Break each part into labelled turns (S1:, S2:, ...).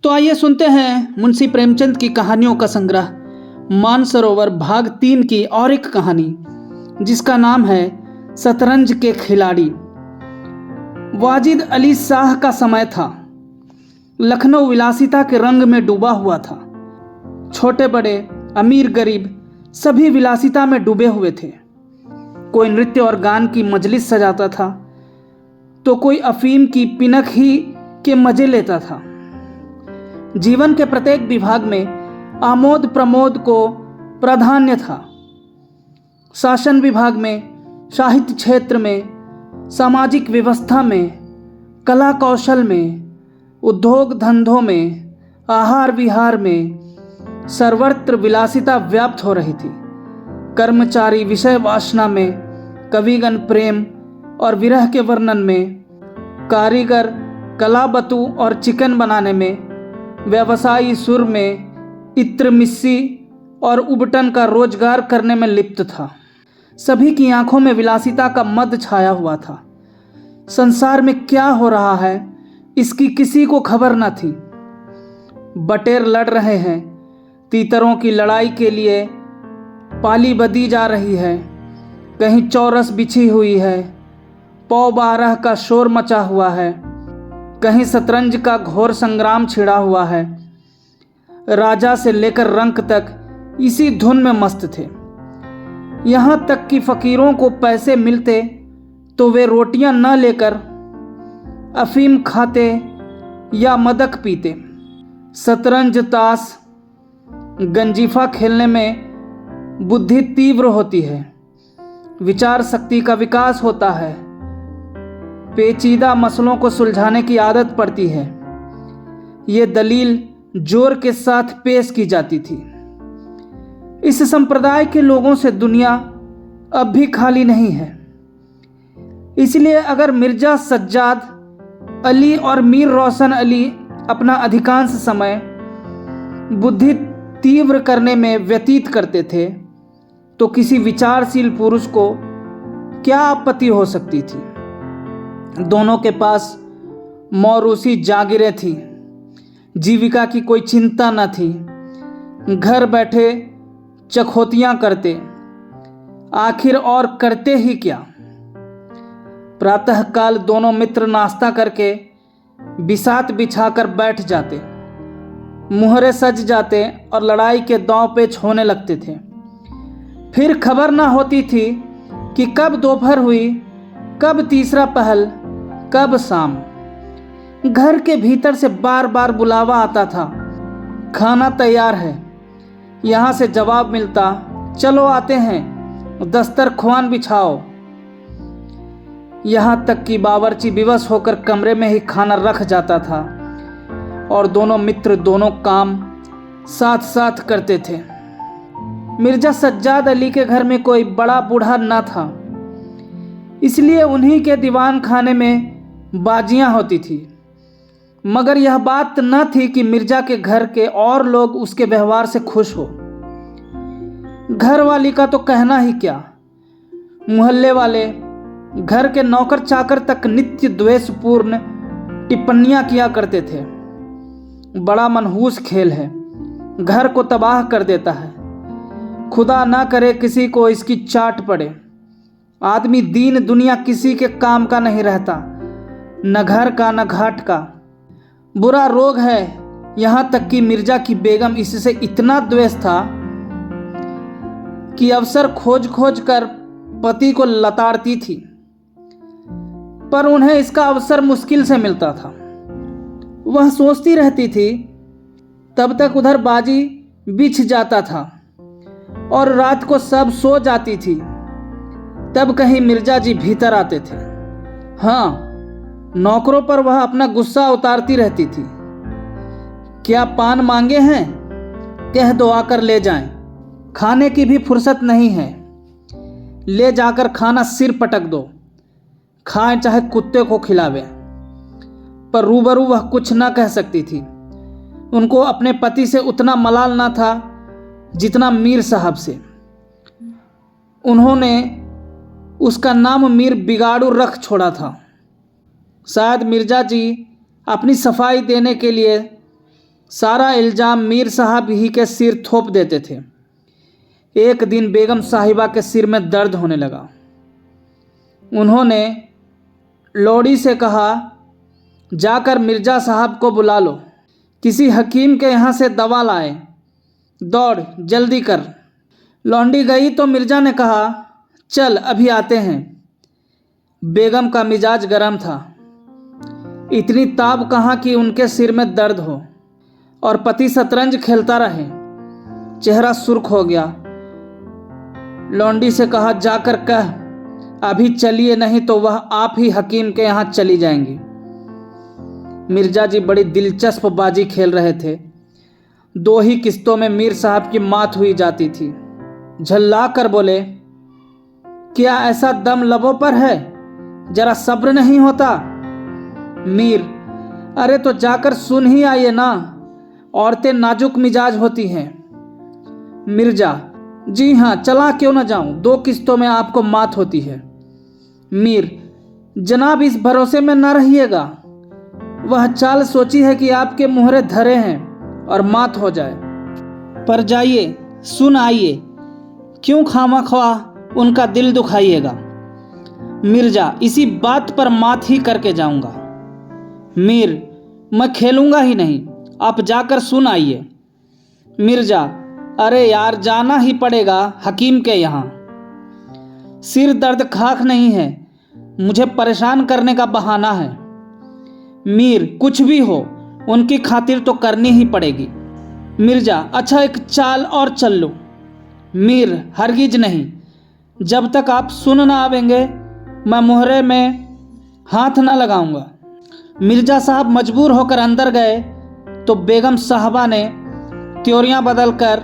S1: तो आइए सुनते हैं मुंशी प्रेमचंद की कहानियों का संग्रह मानसरोवर भाग 3 की और एक कहानी जिसका नाम है शतरंज के खिलाड़ी। वाजिद अली शाह का समय था। लखनऊ विलासिता के रंग में डूबा हुआ था। छोटे बड़े, अमीर गरीब सभी विलासिता में डूबे हुए थे। कोई नृत्य और गान की मजलिस सजाता था तो कोई अफीम की पिनक ही के मजे लेता था। जीवन के प्रत्येक विभाग में आमोद प्रमोद को प्राधान्य था। शासन विभाग में, साहित्य क्षेत्र में, सामाजिक व्यवस्था में, कला कौशल में, उद्योग धंधों में, आहार विहार में सर्वत्र विलासिता व्याप्त हो रही थी। कर्मचारी विषय वासना में, कविगण प्रेम और विरह के वर्णन में, कारीगर कला बतू और चिकन बनाने में, व्यवसायी सुर में, इत्र मिस्सी और उबटन का रोजगार करने में लिप्त था। सभी की आंखों में विलासिता का मद छाया हुआ था। संसार में क्या हो रहा है इसकी किसी को खबर न थी। बटेर लड़ रहे हैं, तीतरों की लड़ाई के लिए पाली बदी जा रही है, कहीं चौरस बिछी हुई है, पौ बारह का शोर मचा हुआ है, कहीं शतरंज का घोर संग्राम छिड़ा हुआ है। राजा से लेकर रंक तक इसी धुन में मस्त थे। यहाँ तक कि फकीरों को पैसे मिलते तो वे रोटियां न लेकर अफीम खाते या मदक पीते। शतरंज ताश गंजीफा खेलने में बुद्धि तीव्र होती है, विचार शक्ति का विकास होता है, पेचीदा मसलों को सुलझाने की आदत पड़ती है। ये दलील जोर के साथ पेश की जाती थी। इस संप्रदाय के लोगों से दुनिया अब भी खाली नहीं है। इसलिए अगर मिर्जा सज्जाद अली और मीर रोशन अली अपना अधिकांश समय बुद्धि तीव्र करने में व्यतीत करते थे तो किसी विचारशील पुरुष को क्या आपत्ति हो सकती थी। दोनों के पास मौरूसी जागीरें थी, जीविका की कोई चिंता न थी। घर बैठे चखोतियां करते, आखिर और करते ही क्या। प्रातःकाल दोनों मित्र नाश्ता करके बिसात बिछाकर बैठ जाते, मुहरे सज जाते और लड़ाई के दांव पेच होने लगते थे। फिर खबर न होती थी कि कब दोपहर हुई, कब तीसरा पहल, कब शाम। घर के भीतर से बार बार बुलावा आता था, खाना तैयार है। यहाँ से जवाब मिलता, चलो आते हैं, दस्तरख्वान बिछाओ। यहाँ तक कि बावर्ची विवश होकर कमरे में ही खाना रख जाता था और दोनों मित्र दोनों काम साथ साथ करते थे। मिर्जा सज्जाद अली के घर में कोई बड़ा बूढ़ा न था, इसलिए उन्हीं के दीवान खाने में बाजियां होती थी। मगर यह बात न थी कि मिर्जा के घर के और लोग उसके व्यवहार से खुश हो। घरवाली का तो कहना ही क्या, मोहल्ले वाले, घर के नौकर चाकर तक नित्य द्वेषपूर्ण टिप्पणियां किया करते थे। बड़ा मनहूस खेल है, घर को तबाह कर देता है। खुदा ना करे किसी को इसकी चाट पड़े। आदमी दीन दुनिया किसी के काम का नहीं रहता, न घर का न घाट का। बुरा रोग है। यहाँ तक कि मिर्जा की बेगम इससे इतना द्वेष था कि अवसर खोज खोज कर पति को लताड़ती थी, पर उन्हें इसका अवसर मुश्किल से मिलता था। वह सोचती रहती थी, तब तक उधर बाजी बिछ जाता था और रात को सब सो जाती थी, तब कहीं मिर्जा जी भीतर आते थे। हाँ, नौकरों पर वह अपना गुस्सा उतारती रहती थी। क्या पान मांगे हैं? कह दो आकर ले जाएं। खाने की भी फुर्सत नहीं है, ले जाकर खाना सिर पटक दो, खाएं चाहे कुत्ते को खिलावे। पर रूबरू वह कुछ न कह सकती थी। उनको अपने पति से उतना मलाल न था जितना मीर साहब से। उन्होंने उसका नाम मीर बिगाड़ू रख छोड़ा था। शायद मिर्जा जी अपनी सफाई देने के लिए सारा इल्ज़ाम मीर साहब ही के सिर थोप देते थे। एक दिन बेगम साहिबा के सिर में दर्द होने लगा। उन्होंने लोडी से कहा, जाकर मिर्ज़ा साहब को बुला लो, किसी हकीम के यहाँ से दवा लाए, दौड़ जल्दी कर। लौंडी गई तो मिर्ज़ा ने कहा, चल अभी आते हैं। बेगम का मिजाज गर्म था। इतनी ताब कहाँ कि उनके सिर में दर्द हो और पति शतरंज खेलता रहे। चेहरा सुर्ख हो गया। लौंडी से कहा, जाकर कह अभी चलिए, नहीं तो वह आप ही हकीम के यहाँ चली जाएंगी। मिर्जा जी बड़ी दिलचस्प बाजी खेल रहे थे। 2 ही किस्तों में मीर साहब की मात हुई जाती थी। झल्ला कर बोले, क्या ऐसा दम लबों पर है, जरा सब्र नहीं होता? मीर, अरे तो जाकर सुन ही आइए ना, औरतें नाजुक मिजाज होती हैं। मिर्जा, जी हाँ, चला क्यों न जाऊं, 2 किस्तों में आपको मात होती है। मीर, जनाब इस भरोसे में न रहिएगा, वह चाल सोची है कि आपके मुहरे धरे हैं और मात हो जाए। पर जाइए, सुन आइए, क्यों खामख्वाह उनका दिल दुखाइएगा। मिर्जा, इसी बात पर मात ही करके जाऊंगा। मीर, मैं खेलूंगा ही नहीं, आप जाकर सुन आइए। मिर्जा, अरे यार, जाना ही पड़ेगा हकीम के यहाँ। सिर दर्द खाक नहीं है, मुझे परेशान करने का बहाना है। मीर, कुछ भी हो, उनकी खातिर तो करनी ही पड़ेगी। मिर्जा, अच्छा एक चाल और चल लो। मीर, हरगिज नहीं, जब तक आप सुन ना आवेंगे मैं मुहरे में हाथ ना लगाऊंगा। मिर्जा साहब मजबूर होकर अंदर गए तो बेगम साहबा ने त्योरियां बदल कर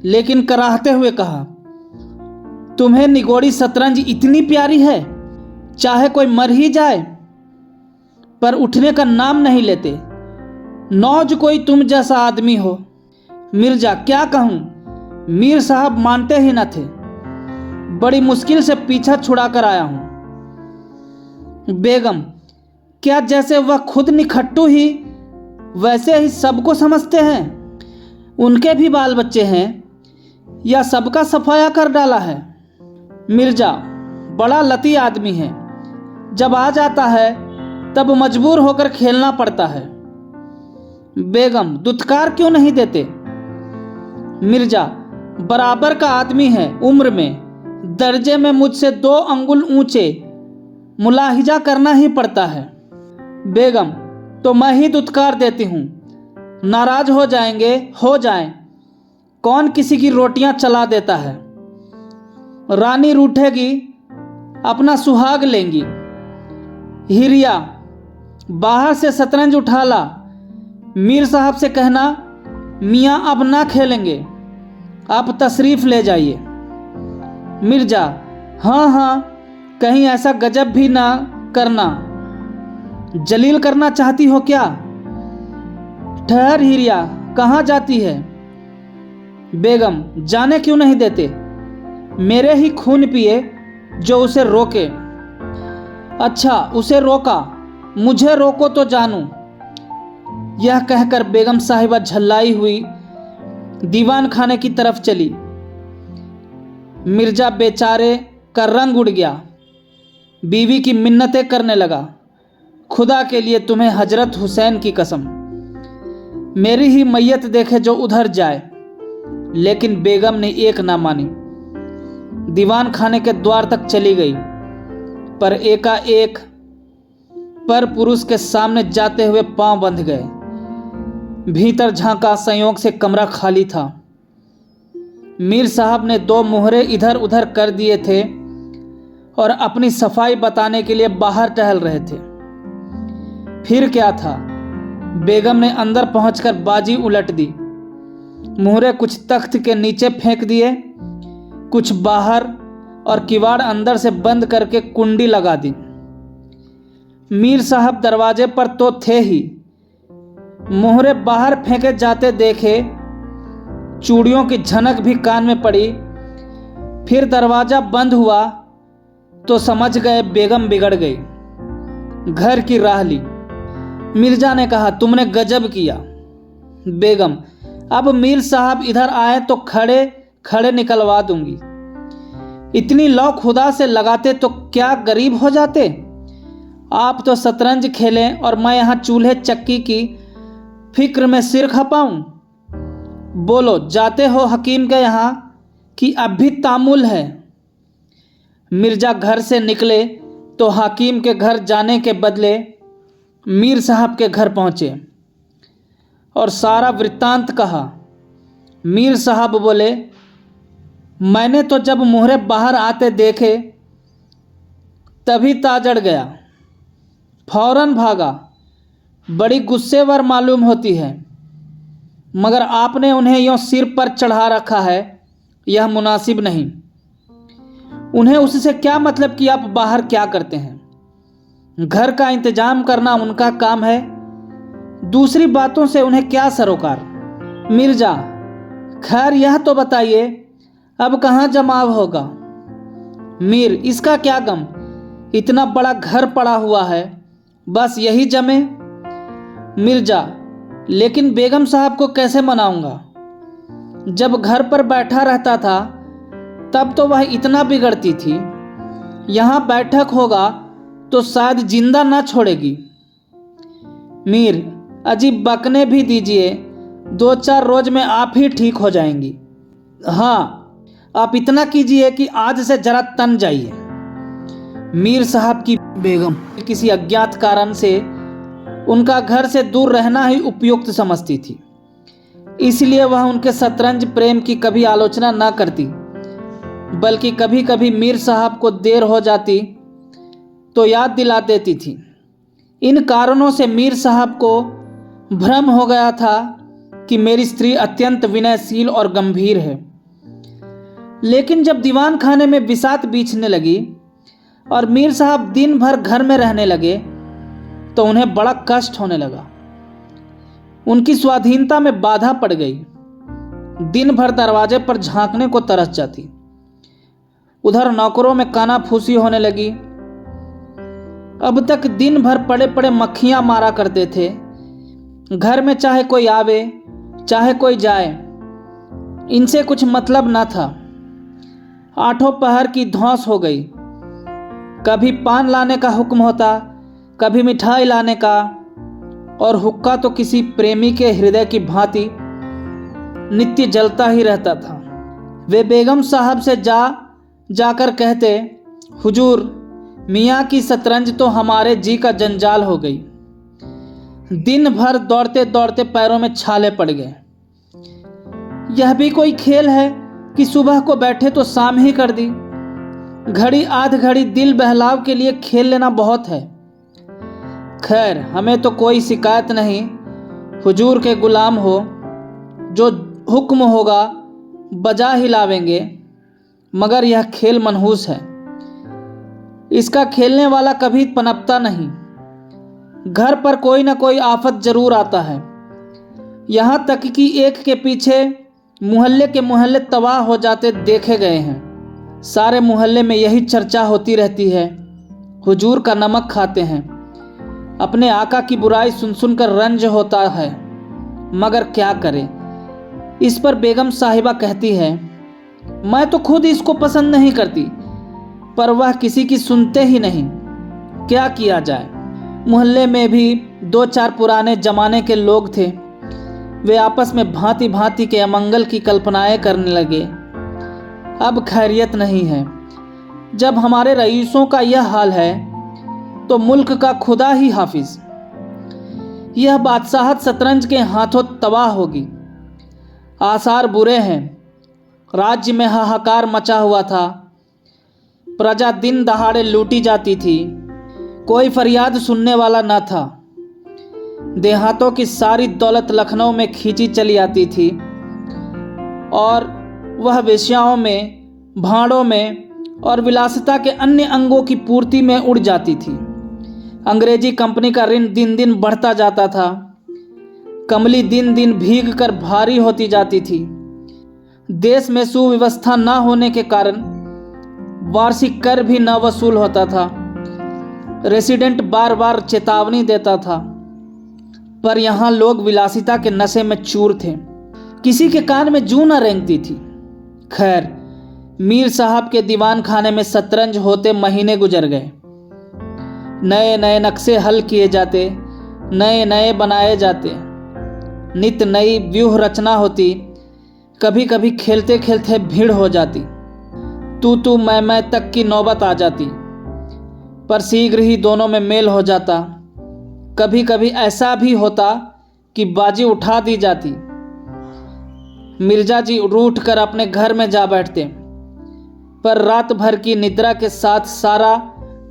S1: लेकिन कराहते हुए कहा, तुम्हें निगोड़ी शतरंज इतनी प्यारी है, चाहे कोई मर ही जाए पर उठने का नाम नहीं लेते। नौज कोई तुम जैसा आदमी हो। मिर्जा, क्या कहूं, मीर साहब मानते ही न थे, बड़ी मुश्किल से पीछा छुड़ाकर आया हूं। बेगम, क्या जैसे वह खुद निखट्टू ही वैसे ही सबको समझते हैं? उनके भी बाल बच्चे हैं या सबका सफाया कर डाला है? मिर्जा, बड़ा लती आदमी है, जब आ जाता है तब मजबूर होकर खेलना पड़ता है। बेगम, दुत्कार क्यों नहीं देते? मिर्जा, बराबर का आदमी है, उम्र में दर्जे में मुझसे 2 अंगुल ऊंचे, मुलाहिजा करना ही पड़ता है। बेगम, तो मैं ही दुत्कार देती हूँ, नाराज हो जाएंगे, हो जाएं, कौन किसी की रोटियां चला देता है। रानी रूठेगी, अपना सुहाग लेंगी। हिरिया, बाहर से शतरंज उठा ला, मीर साहब से कहना मियाँ अब ना खेलेंगे, आप तशरीफ ले जाइए। मिर्जा, हाँ हाँ, कहीं ऐसा गजब भी ना करना, जलील करना चाहती हो क्या? ठहर हिरिया, कहाँ जाती है? बेगम, जाने क्यों नहीं देते, मेरे ही खून पिए जो उसे रोके। अच्छा, उसे रोका, मुझे रोको तो जानूं। यह कहकर बेगम साहिबा झल्लाई हुई दीवान खाने की तरफ चली। मिर्जा बेचारे का रंग उड़ गया। बीवी की मिन्नतें करने लगा, खुदा के लिए तुम्हें हजरत हुसैन की कसम, मेरी ही मैयत देखे जो उधर जाए। लेकिन बेगम ने एक ना मानी, दीवान खाने के द्वार तक चली गई, पर एकाएक पर पुरुष के सामने जाते हुए पांव बंध गए। भीतर झांका, संयोग से कमरा खाली था। मीर साहब ने 2 मुहरे इधर उधर कर दिए थे और अपनी सफाई बताने के लिए बाहर टहल रहे थे। फिर क्या था, बेगम ने अंदर पहुंचकर बाजी उलट दी। मुहरे कुछ तख्त के नीचे फेंक दिए, कुछ बाहर, और किवाड़ अंदर से बंद करके कुंडी लगा दी। मीर साहब दरवाजे पर तो थे ही, मुहरे बाहर फेंके जाते देखे, चूड़ियों की झनक भी कान में पड़ी। फिर दरवाजा बंद हुआ तो समझ गए बेगम बिगड़ गई, घर की राह ली। मिर्जा ने कहा, तुमने गजब किया, बेगम, अब मीर साहब इधर आए तो खड़े खड़े निकलवा दूंगी। इतनी लौ खुदा से लगाते तो क्या गरीब हो जाते। आप तो शतरंज खेलें और मैं यहाँ चूल्हे चक्की की फिक्र में सिर खपाऊं। बोलो, जाते हो हकीम के यहाँ कि अब भी तामुल है। मिर्जा घर से निकले तो हकीम के घर जाने के बदले मीर साहब के घर पहुँचे और सारा वृत्तांत कहा। मीर साहब बोले, मैंने तो जब मोहरे बाहर आते देखे तभी ताजड़ गया, फौरन भागा। बड़ी गुस्सेवर मालूम होती है, मगर आपने उन्हें यूँ सिर पर चढ़ा रखा है, यह मुनासिब नहीं। उन्हें उससे क्या मतलब कि आप बाहर क्या करते हैं। घर का इंतजाम करना उनका काम है, दूसरी बातों से उन्हें क्या सरोकार। मिर्जा, खैर यह तो बताइए अब कहाँ जमाव होगा। मीर, इसका क्या गम, इतना बड़ा घर पड़ा हुआ है, बस यही जमे। मिर्जा, लेकिन बेगम साहब को कैसे मनाऊंगा। जब घर पर बैठा रहता था तब तो वह इतना बिगड़ती थी, यहाँ बैठक होगा तो शायद जिंदा ना छोड़ेगी। मीर, अजीब बकने भी दीजिए, 2-4 रोज में आप ही ठीक हो जाएंगी। हाँ, आप इतना कीजिए कि आज से जरा तन जाइए। मीर साहब की बेगम किसी अज्ञात कारण से उनका घर से दूर रहना ही उपयुक्त समझती थी, इसलिए वह उनके शतरंज प्रेम की कभी आलोचना न करती, बल्कि कभी कभी मीर साहब को देर हो जाती तो याद दिला देती थी। इन कारणों से मीर साहब को भ्रम हो गया था कि मेरी स्त्री अत्यंत विनयशील और गंभीर है। लेकिन जब दीवान खाने में बिसात बीछने लगी और मीर साहब दिन भर घर में रहने लगे तो उन्हें बड़ा कष्ट होने लगा। उनकी स्वाधीनता में बाधा पड़ गई। दिन भर दरवाजे पर झांकने को तरस जाती। उधर नौकरों में कानाफूसी होने लगी। अब तक दिन भर पड़े पड़े मक्खियां मारा करते थे। घर में चाहे कोई आवे चाहे कोई जाए, इनसे कुछ मतलब न था। 8 पहर की धौंस हो गई। कभी पान लाने का हुक्म होता, कभी मिठाई लाने का, और हुक्का तो किसी प्रेमी के हृदय की भांति नित्य जलता ही रहता था। वे बेगम साहब से जाकर कहते, हुजूर, मियाँ की शतरंज तो हमारे जी का जंजाल हो गई। दिन भर दौड़ते दौड़ते पैरों में छाले पड़ गए। यह भी कोई खेल है कि सुबह को बैठे तो शाम ही कर दी। घड़ी आध घड़ी दिल बहलाव के लिए खेल लेना बहुत है। खैर, हमें तो कोई शिकायत नहीं। हुजूर के गुलाम हो, जो हुक्म होगा बजा ही लावेंगे, मगर यह खेल मनहूस है। इसका खेलने वाला कभी पनपता नहीं। घर पर कोई ना कोई आफत जरूर आता है। यहाँ तक कि एक के पीछे मोहल्ले के मोहल्ले तबाह हो जाते देखे गए हैं। सारे मोहल्ले में यही चर्चा होती रहती है, हुजूर का नमक खाते हैं। अपने आका की बुराई सुन सुनकर रंज होता है, मगर क्या करें। इस पर बेगम साहिबा कहती है, मैं तो खुद इसको पसंद नहीं करती, पर वह किसी की सुनते ही नहीं। क्या किया जाए। मोहल्ले में भी 2-4 पुराने जमाने के लोग थे। वे आपस में भांति भांति के अमंगल की कल्पनाएं करने लगे। अब खैरियत नहीं है। जब हमारे रईसों का यह हाल है तो मुल्क का खुदा ही हाफिज। यह बादशाहत शतरंज के हाथों तबाह होगी। आसार बुरे हैं। राज्य में हाहाकार मचा हुआ था। प्रजा दिन दहाड़े लूटी जाती थी। कोई फरियाद सुनने वाला न था। देहातों की सारी दौलत लखनऊ में खींची चली आती थी और वह वेश्याओं में, भाड़ों में और विलासिता के अन्य अंगों की पूर्ति में उड़ जाती थी। अंग्रेजी कंपनी का ऋण दिन दिन बढ़ता जाता था। कमली दिन दिन भीग कर भारी होती जाती थी। देश में सुव्यवस्था न होने के कारण वार्षिक कर भी न वसूल होता था। रेसिडेंट बार बार चेतावनी देता था। पर यहाँ लोग विलासिता के नशे में चूर थे। किसी के कान में जूं न रेंगती थी। खैर, मीर साहब के दीवान खाने में शतरंज होते महीने गुजर गए। नए नए नक्शे हल किए जाते, नए नए बनाए जाते, नित नई व्यूह रचना होती। कभी कभी खेलते खेलते भीड़ हो जाती, तू मैं तक की नौबत आ जाती, पर शीघ्र ही दोनों में मेल हो जाता। कभी कभी ऐसा भी होता कि बाजी उठा दी जाती। मिर्जा जी रूठ कर अपने घर में जा बैठते, पर रात भर की निद्रा के साथ सारा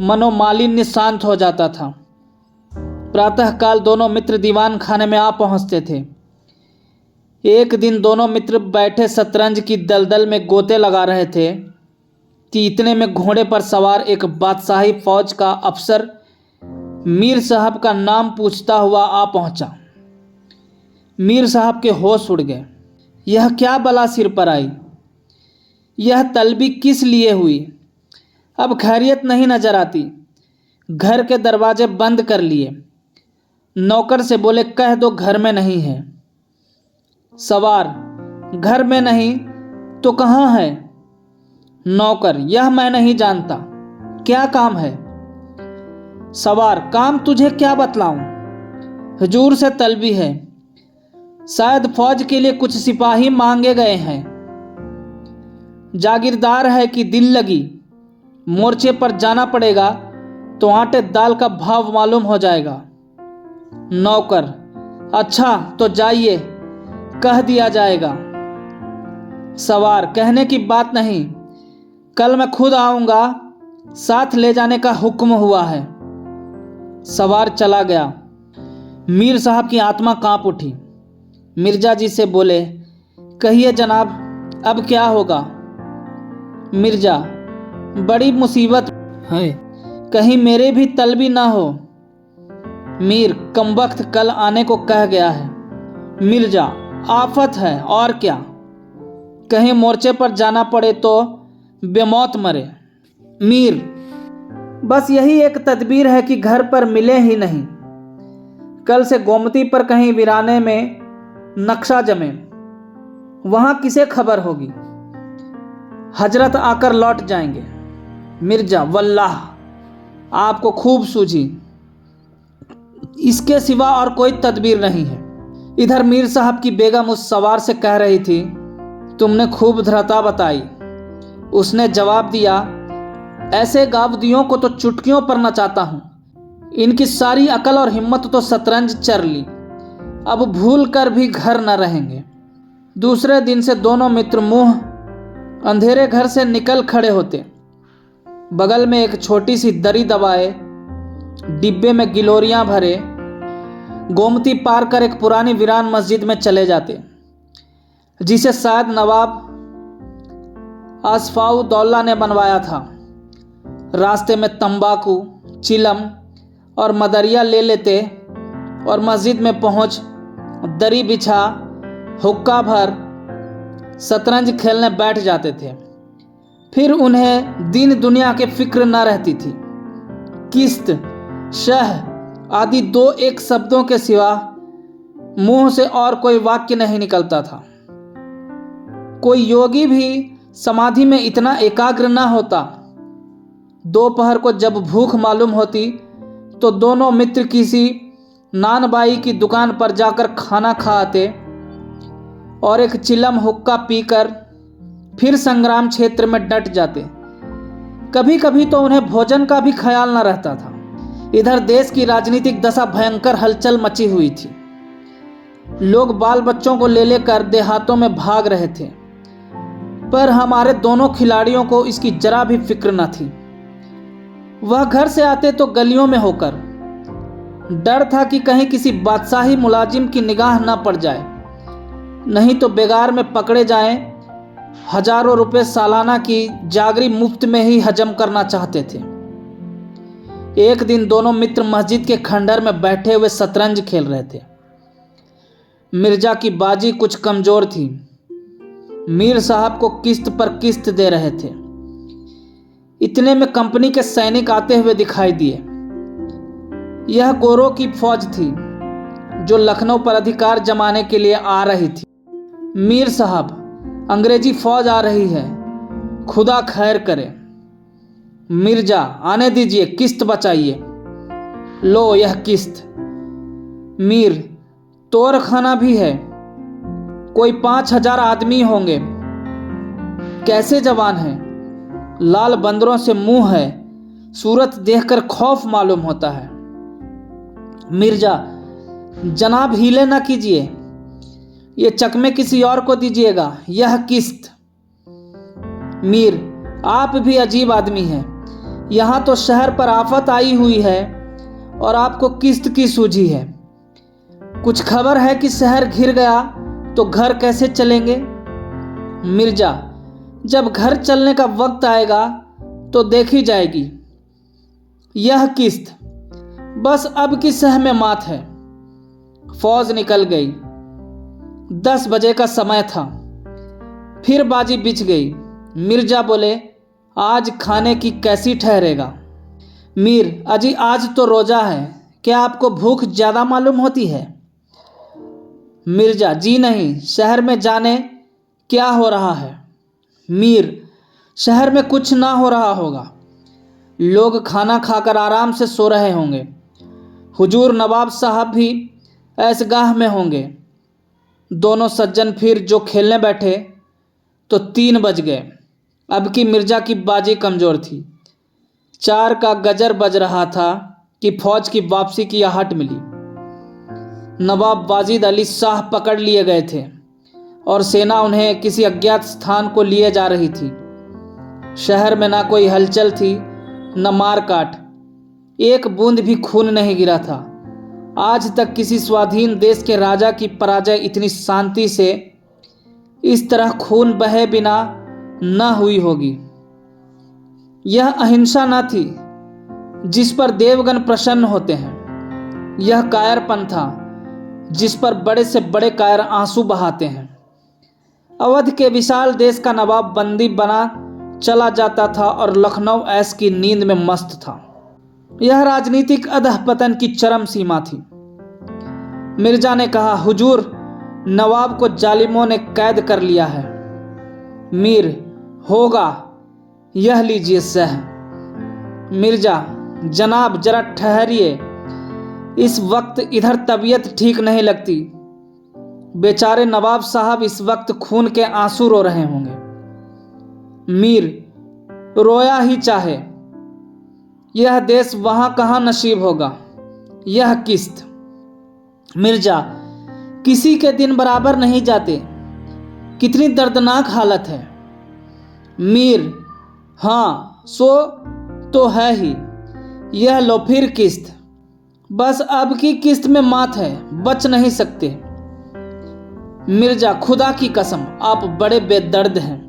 S1: मनोमालिन्य शांत हो जाता था। प्रातःकाल दोनों मित्र दीवान खाने में आ पहुंचते थे। एक दिन दोनों मित्र बैठे शतरंज की दलदल में गोते लगा रहे थे कि इतने में घोड़े पर सवार एक बादशाही फौज का अफसर मीर साहब का नाम पूछता हुआ आ पहुंचा। मीर साहब के होश उड़ गए। यह क्या बला सिर पर आई? यह तलबी किस लिए हुई? अब खैरियत नहीं नजर आती। घर के दरवाजे बंद कर लिए। नौकर से बोले, कह दो घर में नहीं है। सवार, घर में नहीं तो कहाँ है? नौकर, यह मैं नहीं जानता। क्या काम है? सवार, काम तुझे क्या बतलाऊं? हुजूर से तलबी है। शायद फौज के लिए कुछ सिपाही मांगे गए हैं। जागीरदार है कि दिल लगी। मोर्चे पर जाना पड़ेगा तो आटे दाल का भाव मालूम हो जाएगा। नौकर, अच्छा तो जाइए, कह दिया जाएगा। सवार, कहने की बात नहीं, कल मैं खुद आऊंगा, साथ ले जाने का हुक्म हुआ है। सवार चला गया। मीर साहब की आत्मा कांप उठी। मिर्जा जी से बोले, कहिए जनाब, अब क्या होगा? मिर्जा, बड़ी मुसीबत है, कहीं मेरे भी तलबी ना हो। मीर, कमबख्त कल आने को कह गया है। मिर्जा, आफत है और क्या, कहीं मोर्चे पर जाना पड़े तो बेमौत मरे। मीर, बस यही एक तदबीर है कि घर पर मिले ही नहीं। कल से गोमती पर कहीं वीराने में नक्शा जमे, वहां किसे खबर होगी? हजरत आकर लौट जाएंगे। मिर्जा, वल्लाह आपको खूब सूझी, इसके सिवा और कोई तदबीर नहीं है। इधर मीर साहब की बेगम उस सवार से कह रही थी, तुमने खूब धृता बताई। उसने जवाब दिया, ऐसे गावदियों को तो चुटकियों पर नचाता हूं। इनकी सारी अकल और हिम्मत तो शतरंज चर ली, अब भूल कर भी घर न रहेंगे। दूसरे दिन से दोनों मित्र मुंह अंधेरे घर से निकल खड़े होते। बगल में एक छोटी सी दरी दबाए, डिब्बे में गिलोरियां भरे, गोमती पार कर एक पुरानी वीरान मस्जिद में चले जाते, जिसे शायद नवाब आसफाउद्दौला ने बनवाया था। रास्ते में तंबाकू, चिलम और मदरिया ले लेते और मस्जिद में पहुंच दरी बिछा हुक्का भर शतरंज खेलने बैठ जाते थे। फिर उन्हें दीन दुनिया के फिक्र न रहती थी। किस्त, शह आदि दो एक शब्दों के सिवा मुंह से और कोई वाक्य नहीं निकलता था। कोई योगी भी समाधि में इतना एकाग्र न होता। दोपहर को जब भूख मालूम होती तो दोनों मित्र किसी नानबाई की दुकान पर जाकर खाना खाते और एक चिलम हुक्का पीकर फिर संग्राम क्षेत्र में डट जाते। कभी कभी तो उन्हें भोजन का भी ख्याल न रहता था। इधर देश की राजनीतिक दशा भयंकर हलचल मची हुई थी। लोग बाल बच्चों को ले लेकर देहातों में भाग रहे थे, पर हमारे दोनों खिलाड़ियों को इसकी जरा भी फिक्र न थी। वह घर से आते तो गलियों में होकर। डर था कि कहीं किसी बादशाही मुलाजिम की निगाह न पड़ जाए, नहीं तो बेगार में पकड़े जाएं। हजारों रुपए सालाना की जागरी मुफ्त में ही हजम करना चाहते थे। एक दिन दोनों मित्र मस्जिद के खंडहर में बैठे हुए शतरंज खेल रहे थे। मिर्जा की बाजी कुछ कमजोर थी। मीर साहब को किस्त पर किस्त दे रहे थे। इतने में कंपनी के सैनिक आते हुए दिखाई दिए। यह गोरों की फौज थी। जो लखनऊ पर अधिकार जमाने के लिए आ रही थी। मीर साहब, अंग्रेजी फौज आ रही है, खुदा खैर करे। मिर्जा, आने दीजिए, किस्त बचाइए। लो यह किस्त। मीर, तोर खाना भी है, कोई 5,000 आदमी होंगे। कैसे जवान हैं, लाल बंदरों से मुंह है, सूरत देखकर खौफ मालूम होता है। मिर्जा, जनाब हीले ना कीजिए, ये चकमे किसी और को दीजिएगा, यह किस्त। मीर, आप भी अजीब आदमी हैं, यहाँ तो शहर पर आफत आई हुई है और आपको किस्त की सूझी है। कुछ खबर है कि शहर घिर गया तो घर कैसे चलेंगे? मिर्जा, जब घर चलने का वक्त आएगा तो देखी जाएगी। यह किस्त, बस अब की सह में मात है। फौज निकल गई। 10 बजे का समय था। फिर बाजी बिछ गई। मिर्जा बोले, आज खाने की कैसी ठहरेगा? मीर, अजी आज तो रोजा है, क्या आपको भूख ज्यादा मालूम होती है? मिर्जा, जी नहीं, शहर में जाने क्या हो रहा है। मीर, शहर में कुछ ना हो रहा होगा, लोग खाना खाकर आराम से सो रहे होंगे। हुजूर नवाब साहब भी ऐसगाह में होंगे। दोनों सज्जन फिर जो खेलने बैठे तो 3 बज गए। अब की मिर्जा की बाजी कमज़ोर थी। 4 का गजर बज रहा था कि फौज की वापसी की आहट मिली। नवाब वाजिद अली शाह पकड़ लिए गए थे और सेना उन्हें किसी अज्ञात स्थान को लिए जा रही थी। शहर में ना कोई हलचल थी, न मार काट, एक बूंद भी खून नहीं गिरा था। आज तक किसी स्वाधीन देश के राजा की पराजय इतनी शांति से, इस तरह खून बहे बिना न हुई होगी। यह अहिंसा न थी जिस पर देवगण प्रसन्न होते हैं, यह कायरपन था जिस पर बड़े से बड़े कायर आंसू बहाते हैं। अवध के विशाल देश का नवाब बंदी बना चला जाता था और लखनऊ ऐश की नींद में मस्त था। यह राजनीतिक अधःपतन की चरम सीमा थी। मिर्जा ने कहा, हुजूर नवाब को जालिमों ने कैद कर लिया है। मीर, होगा, यह लीजिए सह। मिर्जा, जनाब जरा ठहरिए, इस वक्त इधर तबीयत ठीक नहीं लगती। बेचारे नवाब साहब इस वक्त खून के आंसू रो रहे होंगे। मीर, रोया ही चाहे, यह देश वहां कहां नसीब होगा। यह किस्त। मिर्जा, किसी के दिन बराबर नहीं जाते, कितनी दर्दनाक हालत है। मीर, हाँ सो तो है ही, यह लो फिर किस्त। बस अब की किस्त में मात है, बच नहीं सकते। मिर्जा, खुदा की कसम आप बड़े बेदर्द हैं,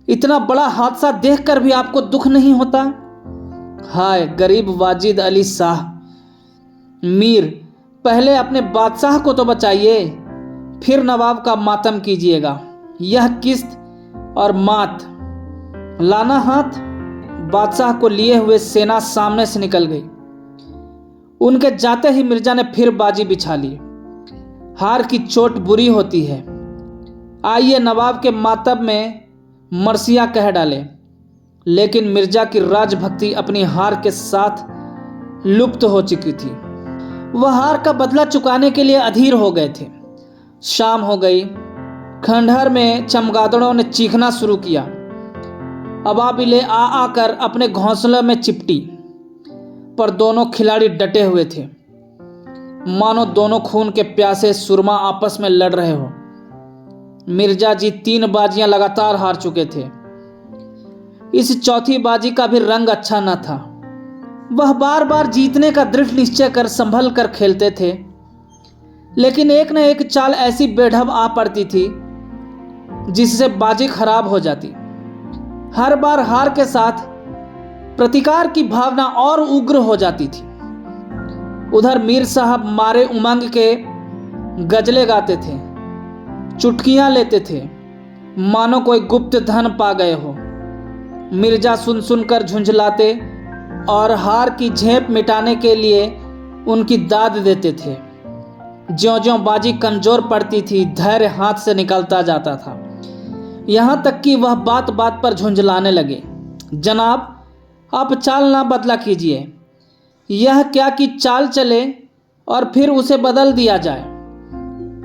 S1: इतना बड़ा हादसा देखकर भी आपको दुख नहीं होता? हाय गरीब वाजिद अली शाह। मीर, पहले अपने बादशाह को तो बचाइए, फिर नवाब का मातम कीजिएगा। यह किस्त और मात, लाना हाथ। बादशाह को लिए हुए सेना सामने से निकल गई। उनके जाते ही मिर्जा ने फिर बाजी बिछा ली। हार की चोट बुरी होती है, आइए नवाब के मातम में मरसिया कह डाले। लेकिन मिर्जा की राजभक्ति अपनी हार के साथ लुप्त हो चुकी थी। वह हार का बदला चुकाने के लिए अधीर हो गए थे। शाम हो गई। खंडहर में चमगादड़ों ने चीखना शुरू किया। अबाबिले आ आकर अपने घोंसले में चिपटी, पर दोनों खिलाड़ी डटे हुए थे, मानो दोनों खून के प्यासे सुरमा आपस में लड़ रहे हो। मिर्जा जी 3 बाजियां लगातार हार चुके थे। इस चौथी बाजी का भी रंग अच्छा न था। वह बार बार जीतने का दृढ़ निश्चय कर संभल कर खेलते थे, लेकिन एक न एक चाल ऐसी बेढब आ पड़ती थी जिससे बाजी खराब हो जाती। हर बार हार के साथ प्रतिकार की भावना और उग्र हो जाती थी। उधर मीर साहब मारे उमंग के गजले गाते थे, चुटकियां लेते थे, मानो कोई गुप्त धन पा गए हो। मिर्जा सुन सुनकर झुंझलाते और हार की झेप मिटाने के लिए उनकी दाद देते थे। ज्यों-ज्यों बाजी कमज़ोर पड़ती थी, धैर्य हाथ से निकलता जाता था। यहाँ तक कि वह बात बात पर झुंझलाने लगे। जनाब, आप चाल ना बदला कीजिए। यह क्या कि चाल चले और फिर उसे बदल दिया जाए।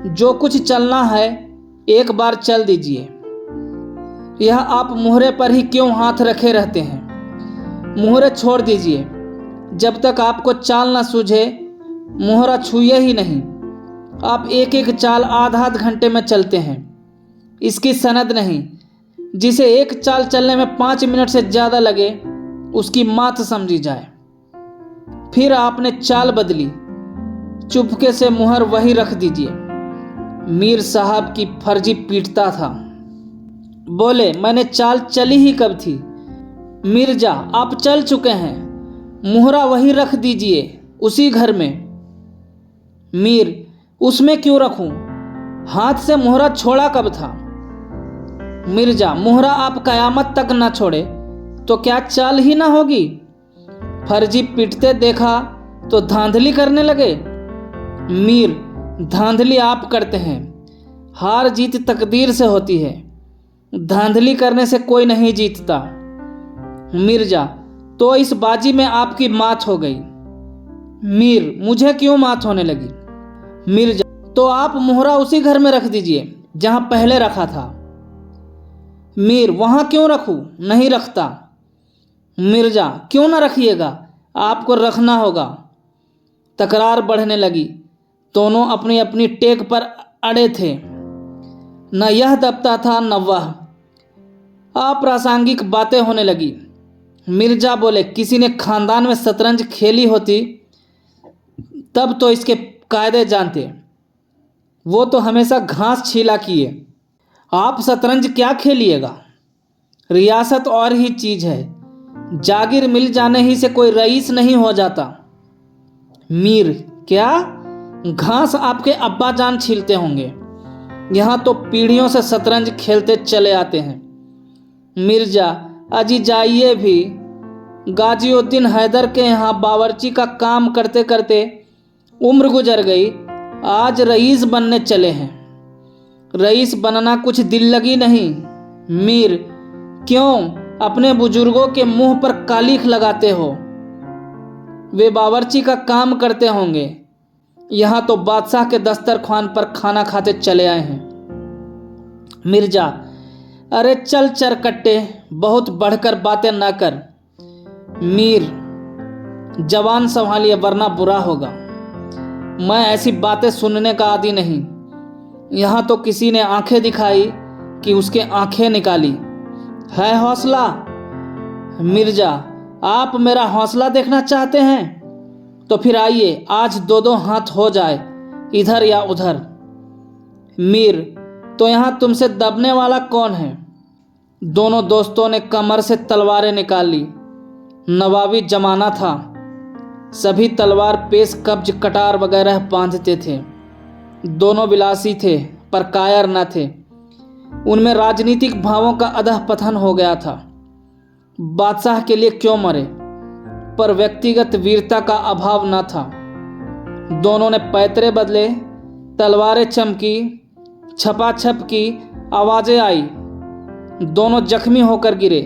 S1: जो कुछ चलना है एक बार चल दीजिए। यह आप मुहरे पर ही क्यों हाथ रखे रहते हैं? मुहरे छोड़ दीजिए। जब तक आपको चाल ना सूझे मुहरा छूए ही नहीं। आप एक एक चाल आध घंटे में चलते हैं। इसकी सनद नहीं। जिसे एक चाल चलने में 5 मिनट से ज़्यादा लगे उसकी मात समझी जाए। फिर आपने चाल बदली। चुपके से मुहर वही रख दीजिए। मीर साहब की फर्जी पीटता था। बोले, मैंने चाल चली ही कब थी? मिर्जा, आप चल चुके हैं। मुहरा वही रख दीजिए, उसी घर में। मीर, उसमें क्यों रखूं? हाथ से मुहरा छोड़ा कब था? मिर्जा, मुहरा आप कयामत तक ना छोड़े तो क्या चाल ही ना होगी? फर्जी पीटते देखा तो धांधली करने लगे। मीर, धांधली आप करते हैं। हार जीत तकदीर से होती है। धांधली करने से कोई नहीं जीतता। मिर्जा, तो इस बाजी में आपकी मात हो गई। मीर, मुझे क्यों मात होने लगी? मिर्जा, तो आप मुहरा उसी घर में रख दीजिए जहां पहले रखा था। मीर, वहां क्यों रखूं? नहीं रखता। मिर्जा, क्यों ना रखिएगा? आपको रखना होगा। तकरार बढ़ने लगी। दोनों अपनी अपनी टेक पर अड़े थे। न यह दबता था न वह। अप्रासंगिक बातें होने लगी। मिर्जा बोले, किसी ने खानदान में शतरंज खेली होती तब तो इसके कायदे जानते। वो तो हमेशा घास छीला किए। आप शतरंज क्या खेलिएगा? रियासत और ही चीज़ है। जागीर मिल जाने ही से कोई रईस नहीं हो जाता। मीर, क्या? घास आपके अब्बा जान छीलते होंगे। यहाँ तो पीढ़ियों से शतरंज खेलते चले आते हैं। मिर्जा, अजी जाइए भी। गाजिउद्दीन हैदर के यहाँ बावर्ची का काम करते करते उम्र गुजर गई। आज रईस बनने चले हैं। रईस बनना कुछ दिल लगी नहीं। मीर, क्यों? अपने बुजुर्गों के मुंह पर कालिख लगाते हो। वे बावर्ची का काम करते होंगे। यहाँ तो बादशाह के दस्तरखान पर खाना खाते चले आए हैं। मिर्जा, अरे चल चरकट्टे, बहुत बढ़कर बातें ना कर। मीर, जवान संभालिए वरना बुरा होगा। मैं ऐसी बातें सुनने का आदी नहीं। यहाँ तो किसी ने आंखें दिखाई कि उसके आंखें निकाली। है हौसला? मिर्जा, आप मेरा हौसला देखना चाहते हैं तो फिर आइए, आज 2-2 हाथ हो जाए, इधर या उधर। मीर, तो यहाँ तुमसे दबने वाला कौन है? दोनों दोस्तों ने कमर से तलवारें निकाल ली। नवाबी जमाना था। सभी तलवार पेश कब्ज कटार वगैरह बांधते थे। दोनों विलासी थे पर कायर न थे। उनमें राजनीतिक भावों का अधःपतन हो गया था। बादशाह के लिए क्यों मरे, पर व्यक्तिगत वीरता का अभाव न था। दोनों ने पैतरे बदले, तलवारें चमकी, छपाछप की आवाज़ें आई। दोनों जख्मी होकर गिरे।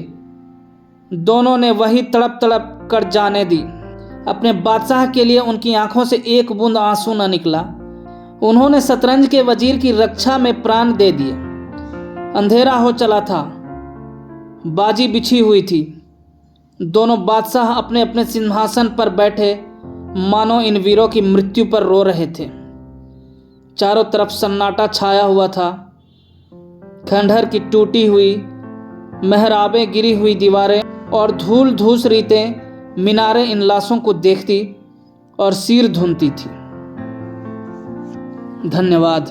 S1: दोनों ने वही तड़प तड़प कर जाने दी। अपने बादशाह के लिए उनकी आंखों से एक बूंद आंसू न निकला। उन्होंने शतरंज के वजीर की रक्षा में प्राण दे दिए। अंधेरा हो चला था। बाजी बिछी हुई थी। दोनों बादशाह अपने अपने सिंहासन पर बैठे मानो इन वीरों की मृत्यु पर रो रहे थे। चारों तरफ सन्नाटा छाया हुआ था। खंडहर की टूटी हुई मेहराबें, गिरी हुई दीवारें और धूल धूस रीतें मीनारें इन लाशों को देखती और सिर धुनती थी। धन्यवाद।